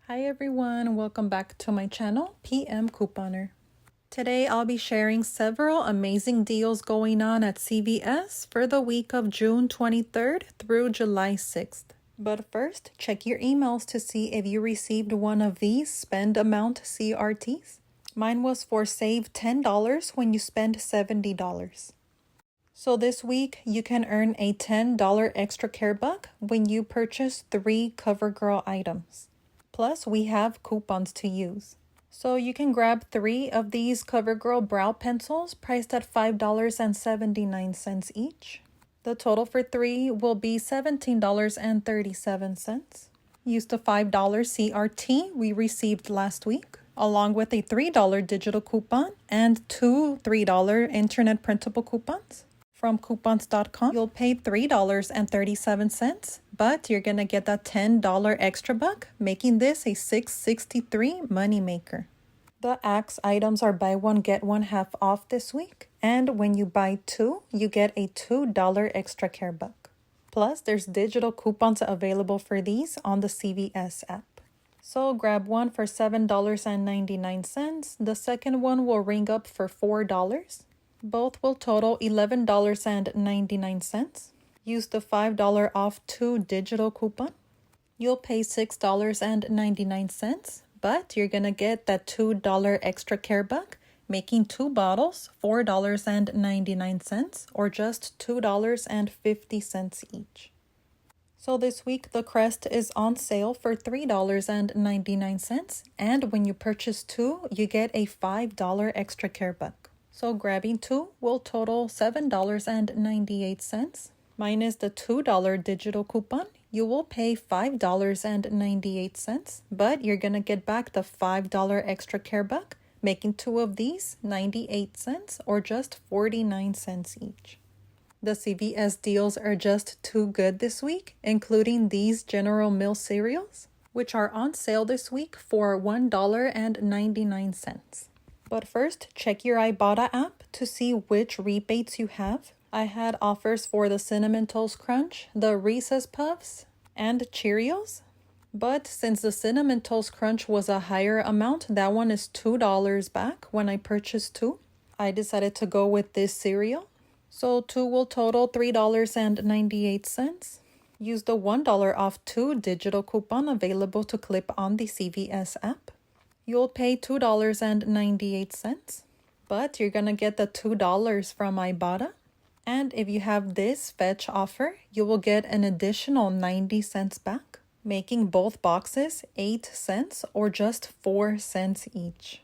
Hi everyone, welcome back to my channel, PM Couponer. Today I'll be sharing several amazing deals going on at CVS for the week of June 23rd through July 6th. But first, check your emails to see if you received one of these spend amount CRTs. Mine was for save $10 when you spend $70. So this week, you can earn a $10 extra care buck when you purchase 3 CoverGirl items. Plus, we have coupons to use. So you can grab 3 of these CoverGirl brow pencils priced at $5.79 each. The total for 3 will be $17.37. Use the $5 CRT we received last week, along with a $3 digital coupon and 2 $3 internet printable coupons. From coupons.com, you'll pay $3.37, but you're going to get that $10 extra buck, making this a $6.63 moneymaker. The Axe items are buy one, get one half off this week, and when you buy 2, you get a $2 extra care buck. Plus, there's digital coupons available for these on the CVS app. So grab one for $7.99. The second one will ring up for $4. Both will total $11.99. Use the $5 off 2 digital coupon. You'll pay $6.99, but you're going to get that $2 extra care buck, making 2 bottles $4.99 or just $2.50 each. So this week, the Crest is on sale for $3.99, and when you purchase 2, you get a $5 extra care buck. So grabbing 2 will total $7.98. Minus the $2 digital coupon, you will pay $5.98, but you're going to get back the $5 extra care buck, making 2 of these 98 cents or just 49 cents each. The CVS deals are just too good this week, including these General Mills cereals, which are on sale this week for $1.99. But first, check your Ibotta app to see which rebates you have. I had offers for the Cinnamon Toast Crunch, the Reese's Puffs, and Cheerios. But since the Cinnamon Toast Crunch was a higher amount, that one is $2 back when I purchased 2. I decided to go with this cereal. So 2 will total $3.98. Use the $1 off 2 digital coupon available to clip on the CVS app. You'll pay $2.98, but you're going to get the $2 from Ibotta. And if you have this fetch offer, you will get an additional 90 cents back, making both boxes 8 cents or just 4 cents each.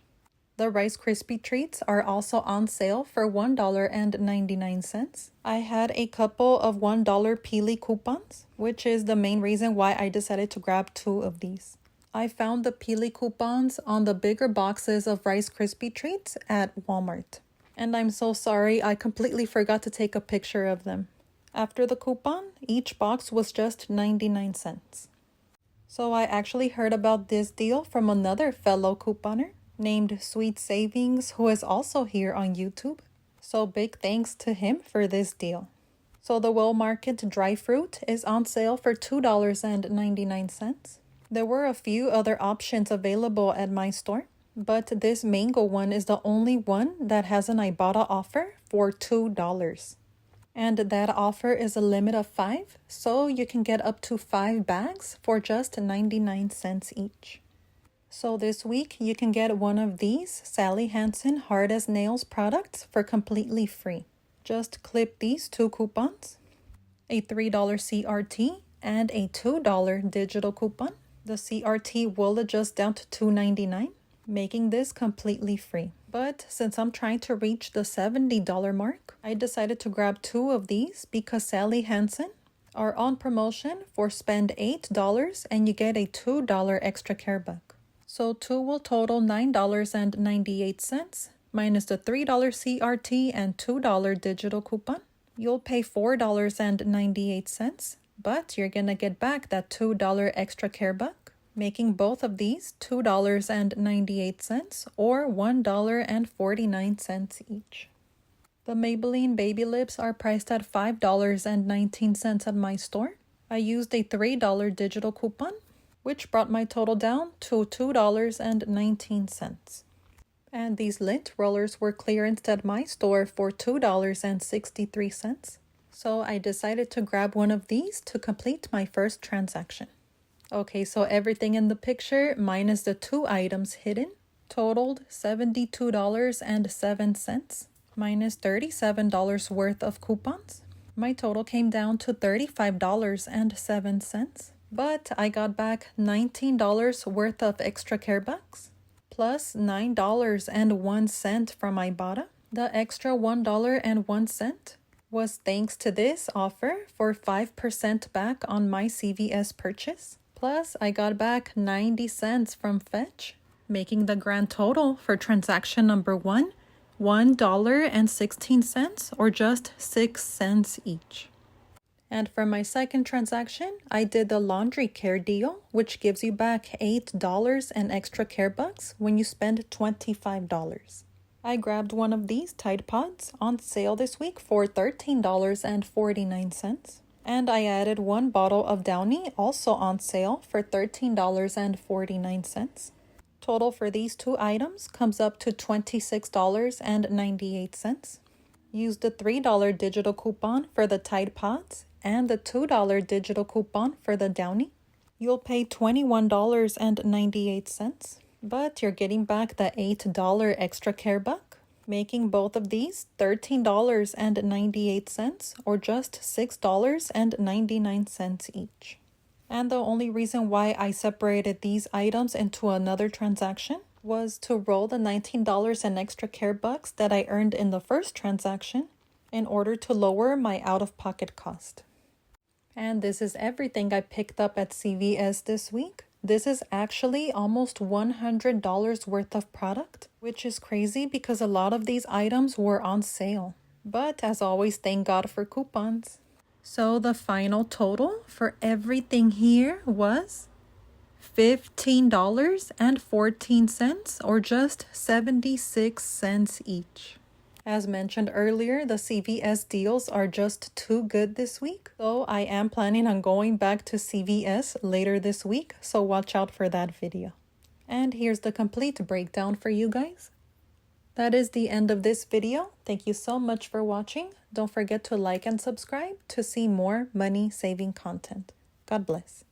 The Rice Krispie treats are also on sale for $1.99. I had a couple of $1 Peely coupons, which is the main reason why I decided to grab 2 of these. I found the Peely coupons on the bigger boxes of Rice Krispie treats at Walmart. And I'm so sorry, I completely forgot to take a picture of them. After the coupon, each box was just 99 cents. So I actually heard about this deal from another fellow couponer named Sweet Savings, who is also here on YouTube. So big thanks to him for this deal. So the Well Market dry fruit is on sale for $2.99. There were a few other options available at my store, but this mango one is the only one that has an Ibotta offer for $2. And that offer is a limit of 5, so you can get up to 5 bags for just 99 cents each. So this week, you can get one of these Sally Hansen Hard as Nails products for completely free. Just clip these 2 coupons, a $3 CRT and a $2 digital coupon. The CRT will adjust down to $2.99, making this completely free. But since I'm trying to reach the $70 mark, I decided to grab 2 of these because Sally Hansen are on promotion for spend $8 and you get a $2 extra care buck. So 2 will total $9.98 minus the $3 CRT and $2 digital coupon. You'll pay $4.98, but you're going to get back that $2 extra care buck, making both of these $2.98 or $1.49 each. The Maybelline Baby Lips are priced at $5.19 at my store. I used a $3 digital coupon which brought my total down to $2.19. And these lint rollers were clearanced at my store for $2.63. So I decided to grab one of these to complete my first transaction. Okay, so everything in the picture minus the 2 items hidden totaled $72.07 minus $37 worth of coupons. My total came down to $35.07, but I got back $19 worth of extra care bucks plus $9.01 from Ibotta. The extra $1.01 was thanks to this offer for 5% back on my CVS purchase. Plus, I got back 90 cents from Fetch, making the grand total for transaction number 1, $1.16 or just 6 cents each. And for my second transaction, I did the laundry care deal, which gives you back $8 in extra care bucks when you spend $25. I grabbed one of these Tide Pods on sale this week for $13.49. And I added one bottle of Downy, also on sale, for $13.49. Total for these 2 items comes up to $26.98. Use the $3 digital coupon for the Tide Pods and the $2 digital coupon for the Downy. You'll pay $21.98, but you're getting back the $8 extra care buck, making both of these $13.98 or just $6.99 each. And the only reason why I separated these items into another transaction was to roll the $19 in extra care bucks that I earned in the first transaction in order to lower my out-of-pocket cost. And this is everything I picked up at CVS this week. This is actually almost $100 worth of product, which is crazy because a lot of these items were on sale. But as always, thank God for coupons. So the final total for everything here was $15.14 or just 76 cents each. As mentioned earlier, the CVS deals are just too good this week. So I am planning on going back to CVS later this week, so watch out for that video. And here's the complete breakdown for you guys. That is the end of this video. Thank you so much for watching. Don't forget to like and subscribe to see more money saving content. God bless.